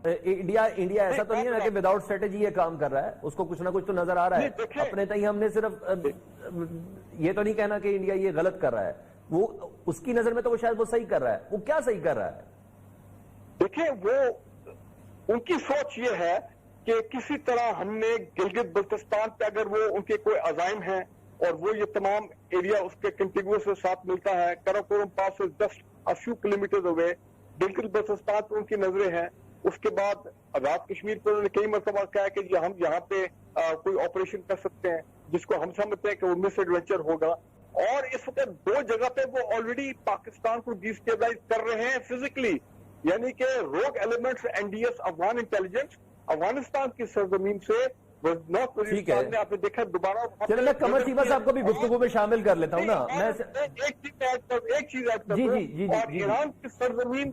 India ऐसा तो नहीं है ना कि विदाउट स्ट्रेटेजी ये काम कर रहा है, उसको कुछ ना कुछ तो नजर आ रहा है। अपने तक हमने सिर्फ ये तो नहीं कहना कि इंडिया ये गलत कर रहा है, वो उसकी नजर में तो वो शायद वो सही कर रहा है। वो क्या सही कर रहा है? देखिए, वो उनकी सोच ये है कि किसी तरह हमने गिलगित बल्तिस्तान पे अगर वो उनके कोई अजाइम है और वो ये तमाम एरिया उसके कंटिन्यूस के साथ मिलता है, कराकोरम पास से 10 किलोमीटर हुए गिलगित बल्तिस्तान पर उनकी नजरें हैं। उसके बाद रात कश्मीर पर उन्होंने कई मरतबा कहा कि हम यहाँ पे कोई ऑपरेशन कर सकते हैं, जिसको हम समझते हैं कि वो मिस एडवेंचर होगा। और इस वक्त 2 जगह पे वो ऑलरेडी पाकिस्तान को डिस्टेबलाइज कर रहे हैं फिजिकली, यानी कि रोग elements NDS Afghan intelligence Afghanistan की सरजमीन से नॉर्थ पाकिस्तान ने आपने देखा दोबारा। चलो मैं कमर चीमा साहब को भी गुफ्तगू में शामिल कर लेता हूँ ना। मैं एक चीज ऐड कर दूं, और ईरान की सरजमीन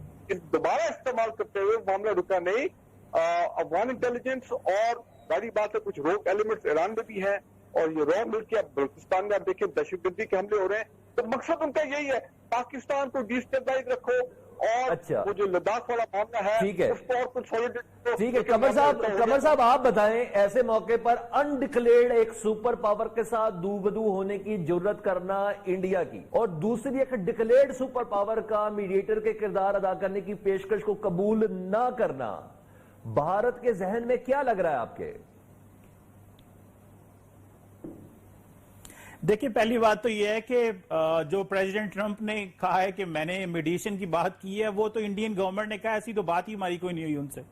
दोबारा इस्तेमाल करते हुए मामला रुका नहीं। अफगान इंटेलिजेंस और बड़ी बात है कुछ रोग एलिमेंट्स ईरान में भी है, और ये रॉ मिल्क या बलूचिस्तान में आप देखें दहशतगर्दी के हमले हो रहे हैं। तो मकसद उनका यही है, पाकिस्तान को डिस्टेबलाइज रखो और वो जो लद्दाख वाला मामला है ठीक है, उसको और कंसोलिडेट। ठीक है कमर साहब आप बताएं, ऐसे मौके पर अनडिक्लेयर्ड एक सुपर पावर के साथ दूबदू होने की जरूरत करना इंडिया की, और दूसरी एक डिक्लेयर्ड सुपर पावर का मीडिएटर के किरदार अदा करने की पेशकश को कबूल ना करना, भारत के जहन में क्या लग रहा है आपके? देखिए, पहली बात तो यह है कि जो प्रेसिडेंट ट्रंप ने कहा है कि मैंने मीडिएशन की बात की है, वो तो इंडियन गवर्नमेंट ने कहा, ऐसी तो बात ही हमारी कोई नहीं हुई उनसे,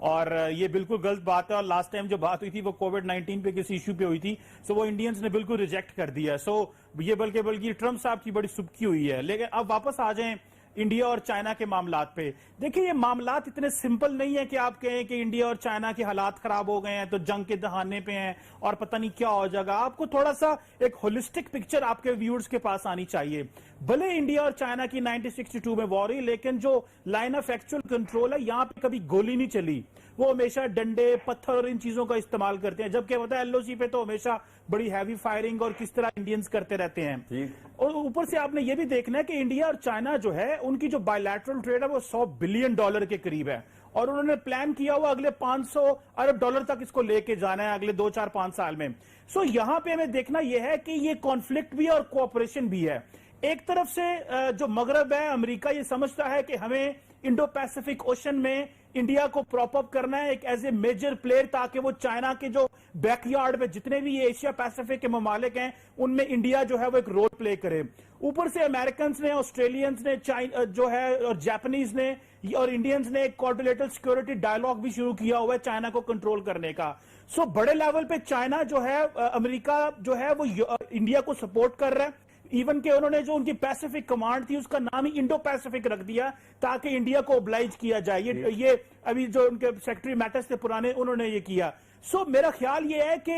और ये बिल्कुल गलत बात है। और लास्ट टाइम जो बात हुई थी वो कोविड-19 पे किसी इश्यू पे हुई थी, सो वो इंडियंस ने बिल्कुल रिजेक्ट कर दिया। सो ये बल्कि ट्रंप साहब की बड़ी सुबकी हुई है। लेकिन अब वापस आ जाएं इंडिया और चाइना के मामलात पे। देखिए, ये मामलात इतने सिंपल नहीं है कि आप कहें कि इंडिया और चाइना के हालात खराब हो गए हैं तो जंग के दहाने पे हैं और पता नहीं क्या हो जाएगा। आपको थोड़ा सा एक होलिस्टिक पिक्चर आपके व्यूअर्स के पास आनी चाहिए। भले इंडिया और चाइना की 1962 में वॉर हुई, लेकिन जो लाइन ऑफ एक्चुअल कंट्रोल है, यहां पे कभी गोली नहीं चली। वो हमेशा डंडे, पत्थर और इन चीजों का इस्तेमाल करते हैं, जबकि पता है एलओसी पे तो हमेशा बड़ी हैवी फायरिंग और किस तरह इंडियंस करते रहते हैं। और ऊपर से आपने ये भी देखना है कि इंडिया और चाइना जो है, उनकी जो बायलैटरल ट्रेड है वो $100 बिलियन के करीब है, और उन्होंने प्लान किया हुआ अगले $500 अरब तक इसको लेके जाना है अगले 2, 4, 5 साल में। सो यहां पे हमें देखना यह है कि ये कॉन्फ्लिक्ट भी है और कोऑपरेशन भी है। एक तरफ से जो मगरब है, अमेरिका ये समझता है कि हमें इंडो पैसिफिक ओशन में इंडिया को प्रॉप अप करना है एक एज ए मेजर प्लेयर, ताकि वो चाइना के जो बैकयार्ड में जितने भी एशिया पैसिफिक के ममालिक हैं उनमें इंडिया जो है वो एक रोल प्ले करे। ऊपर से अमेरिकन ने, ऑस्ट्रेलियंस ने, जो है और जापानीज ने और इंडियंस ने एक कोऑर्डिनेटेड सिक्योरिटी डायलॉग भी शुरू किया हुआ है चाइना को कंट्रोल करने का। सो बड़े लेवल पे चाइना जो है, अमेरिका जो है वो इंडिया को सपोर्ट कर रहा है। इवन के उन्होंने जो उनकी पैसिफिक कमांड थी उसका नाम ही इंडो पैसिफिक रख दिया ताकि इंडिया को ओब्लाइज किया जाए। ये अभी जो उनके सेक्रेटरी मैटर्स थे पुराने, उन्होंने ये किया। सो मेरा ख्याल ये है कि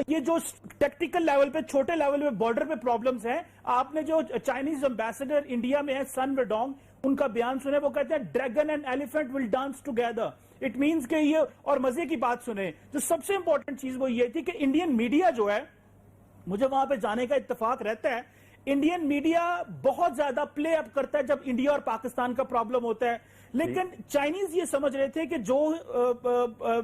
ये जो टेक्निकल लेवल पे, छोटे लेवल पे बॉर्डर पे प्रॉब्लम्स हैं, आपने जो चाइनीज एम्बेसडर इंडिया में है सन वेडोंग, उनका बयान सुने, वो कहते हैं dragon and elephant will dance together. It means कि ये, और मजे की बात सुने, जो सबसे इंपॉर्टेंट चीज वो ये थी कि इंडियन मीडिया जो है, मुझे वहां पे जाने का इत्तेफाक रहता है, इंडियन मीडिया बहुत ज्यादा प्ले अप करता है जब इंडिया और पाकिस्तान का प्रॉब्लम होता है। लेकिन चाइनीज ये समझ रहे थे कि जो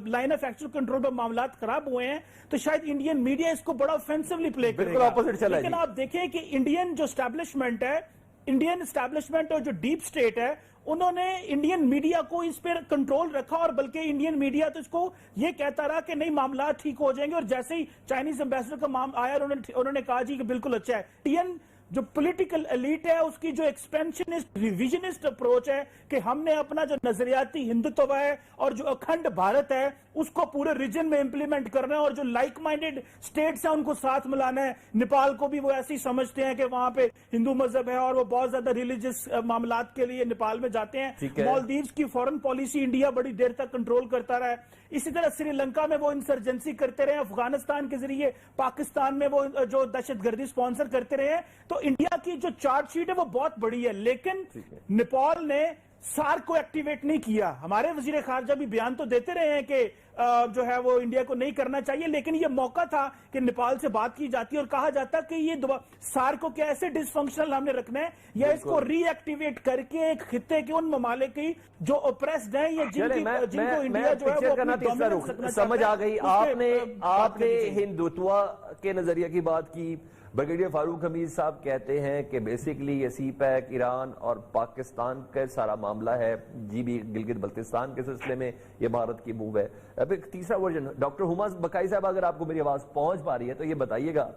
लाइन ऑफ एक्चुअल कंट्रोल पर मामला खराब हुए हैं तो शायद इंडियन मीडिया इसको बड़ा ऑफेंसिवली प्ले करेगा। लेकिन आप देखें कि इंडियन जो स्टैब्लिशमेंट है, इंडियन स्टैब्लिशमेंट और जो डीप स्टेट है, उन्होंने इंडियन मीडिया को इस पर कंट्रोल रखा, और बल्कि इंडियन मीडिया तो इसको ये कहता रहा कि नहीं मामला ठीक हो जाएंगे। और जैसे ही चाइनीज एम्बेसडर का मामला आया, उन्होंने कहा जी कि बिल्कुल अच्छा है। इंडियन जो पॉलिटिकल एलीट है उसकी जो एक्सपेंशनिस्ट रिविजनिस्ट अप्रोच है कि हमने अपना जो नजरियाती हिंदुत्व है और जो अखंड भारत है उसको पूरे रीजन में इंप्लीमेंट करना है, और जो लाइक माइंडेड स्टेट्स हैं उनको साथ मिलाना है। नेपाल को भी वो ऐसे ही समझते हैं कि वहां पे हिंदू मजहब है और वो बहुत ज्यादा रिलीजियस मामलात के लिए नेपाल में जाते हैं। मालदीव्स की फॉरेन पॉलिसी इंडिया बड़ी देर तक कंट्रोल करता रहा है। इसी तरह श्रीलंका में वो इंसर्जेंसी करते रहे, अफगानिस्तान के जरिए पाकिस्तान में वो जो दहशतगर्दी स्पॉन्सर करते रहे। तो इंडिया की जो चार्जशीट है वो बहुत बड़ी है, लेकिन नेपाल ने सार्क को एक्टिवेट नहीं किया। हमारे वजीर खारजा भी बयान तो देते रहे हैं कि जो है वो इंडिया को नहीं करना चाहिए, लेकिन ये मौका था कि नेपाल से बात की जाती और कहा जाता कि ये सार्क को क्या ऐसे डिसफंक्शनल हमने रखना है या इसको रीएक्टिवेट करके एक खित्ते के उन ममालिक की जो ओप्रेस्ड हैं या जिनको इंडिया जो है वो अपनी डोमिनेंस रखना समझ आ गई। आपने आपने हिंदुत्व के नजरिए की बात की। ब्रिगेडियर फारूक हमीद साहब कहते हैं कि बेसिकली ये सीपैक ईरान और पाकिस्तान का सारा मामला है, जीबी गिलगित बल्तिस्तान के सिलसिले में ये भारत की मूव है। अब एक तीसरा वर्जन, डॉक्टर हुमा बकाई साहब अगर आपको मेरी आवाज पहुंच पा रही है तो ये बताइएगा,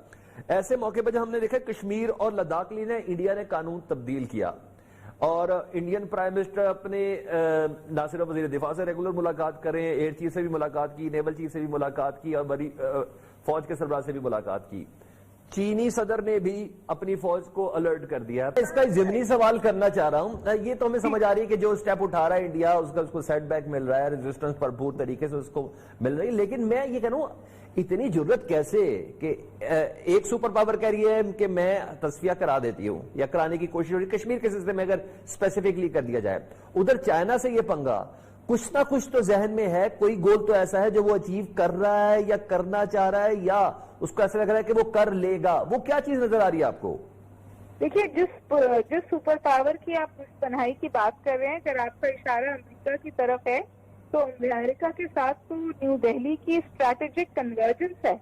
ऐसे मौके पर जब हमने देखा कश्मीर और लद्दाख के लिए इंडिया ने कानून तब्दील किया और इंडियन प्राइम मिनिस्टर अपने ना सिर्फ वजीर दिफा से रेगुलर मुलाकात करें, एयर चीफ से भी मुलाकात की, नेवल चीफ से भी मुलाकात की और बड़ी फौज के सरबराह से भी मुलाकात की। चीनी सदर ने भी अपनी फौज को अलर्ट कर दिया। इसका ज़िमनी सवाल करना चाह रहा हूं, ये तो हमें समझ आ रही है कि जो स्टेप उठा रहा है इंडिया उसको सेटबैक मिल रहा है, रेजिस्टेंस भरपूर तरीके से उसको मिल रही है, लेकिन मैं ये कह रहा हूं इतनी जरूरत कैसे कि एक सुपर पावर कह रही है कि मैं तस्फिया करा देती हूं या कराने की कोशिश हो रही है। कश्मीर के सिलसिले में अगर स्पेसिफिकली कर दिया जाए, उधर चाइना से ये पंगा, कुछ ना कुछ तो जहन में है, कोई गोल तो ऐसा है जो वो अचीव कर रहा है या करना चाह रहा है या उसको ऐसा लग रहा है कि वो कर लेगा। वो क्या चीज नजर आ रही है आपको? देखिए, जिस सुपर पावर की आप तन्हाई की बात कर रहे हैं, अगर आपका इशारा अमेरिका की तरफ है तो अमेरिका के साथ तो न्यू दिल्ली की स्ट्रैटेजिक कन्वर्जेंस है।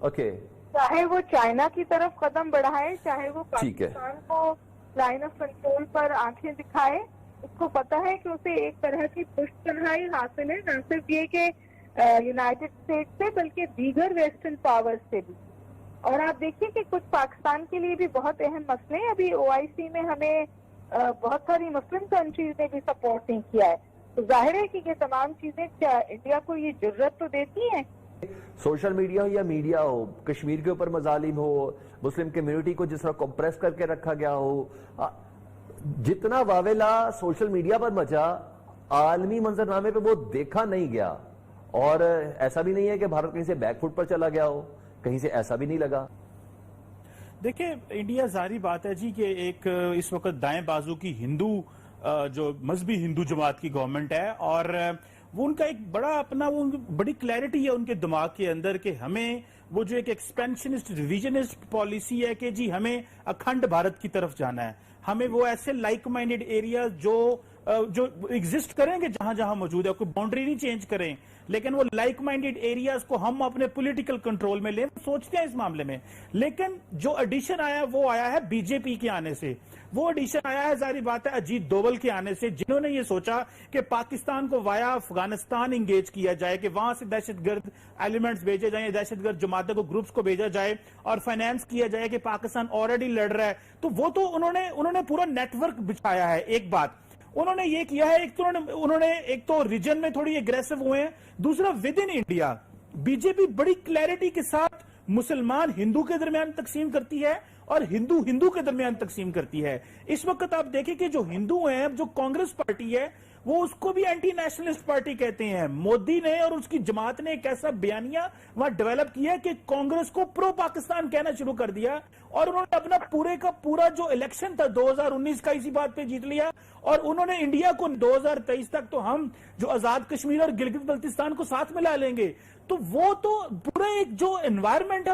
ओके, चाहे वो चाइना की तरफ कदम बढ़ाए, चाहे वो पाकिस्तान को लाइन ऑफ कंट्रोल पर आंखें दिखाए, उसको पता है कि उसे एक तरह की पुष्टतनाई हासिल है, न सिर्फ ये कि यूनाइटेड स्टेट्स से बल्कि दीगर वेस्टर्न पावर्स से भी। और आप देखिए कि कुछ पाकिस्तान के लिए भी बहुत अहम मसले हैं। अभी OIC में हमें बहुत सारी मुस्लिम कंट्रीज ने भी सपोर्ट नहीं किया है, तो जाहिर है कि ये तमाम चीजें इंडिया को ये जरूरत तो देती हैं। सोशल मीडिया हो या मीडिया हो, कश्मीर के ऊपर मजालिम हो, मुस्लिम कम्युनिटी को जिस तरह कंप्रेस करके रखा गया हो, जितना वावेला सोशल मीडिया पर मचा, आलमी मंजरनामे पे वो देखा नहीं गया। और ऐसा भी नहीं है कि भारत कहीं से बैकफुट पर चला गया हो, कहीं से ऐसा भी नहीं लगा। देखिए, इंडिया जारी बात है जी कि एक इस वक्त दाएं बाजू की हिंदू जो मजहबी हिंदू जमात की गवर्नमेंट है और वो उनका एक बड़ा अपना वो बड़ी क्लैरिटी है उनके दिमाग के अंदर कि हमें वो जो एक एक्सपेंशनिस्ट रिविजनिस्ट पॉलिसी है कि जी हमें अखंड भारत की तरफ जाना है, हमें वो ऐसे लाइक माइंडेड एरिया जो एग्जिस्ट करेंगे जहां जहां मौजूद है, कोई बाउंड्री नहीं चेंज करें, लेकिन वो लाइक माइंडेड एरियाज को हम अपने पॉलिटिकल कंट्रोल में ले सोचते हैं इस मामले में। लेकिन जो एडिशन आया वो आया है बीजेपी के आने से, वो एडिशन आया है जारी बात है अजीत डोवल के आने से, जिन्होंने ये सोचा कि पाकिस्तान को वाया अफगानिस्तान इंगेज किया जाए, कि वहां से दहशतगर्द एलिमेंट्स भेजे जाए, दहशतगर्द जमातों को ग्रुप्स को भेजा जाए और फाइनेंस किया जाए कि पाकिस्तान ऑलरेडी लड़ रहा है। तो वो तो उन्होंने पूरा नेटवर्क बिछाया है। एक बात उन्होंने ये किया है, एक तो रीजन में थोड़ी एग्रेसिव हुए हैं, दूसरा विद इन इंडिया बीजेपी बड़ी क्लैरिटी के साथ मुसलमान हिंदू के दरमियान तकसीम करती है और हिंदू हिंदू के दरमियान तकसीम करती है। इस वक्त आप देखें कि जो हिंदू हैं, जो कांग्रेस पार्टी है, वो उसको भी एंटी नेशनलिस्ट पार्टी कहते हैं। मोदी ने और उसकी जमात ने एक ऐसा बयानिया वहां डेवलप किया कि कांग्रेस को प्रो पाकिस्तान कहना शुरू कर दिया और उन्होंने अपना पूरे का पूरा जो इलेक्शन था 2019 का इसी बात पे जीत लिया और उन्होंने इंडिया को 2023 तक तो हम जो आजाद कश्मीर और गिलगित बल्तिस्तान को साथ मिला लेंगे। तो वो तो पूरा एक जो एनवायरमेंट है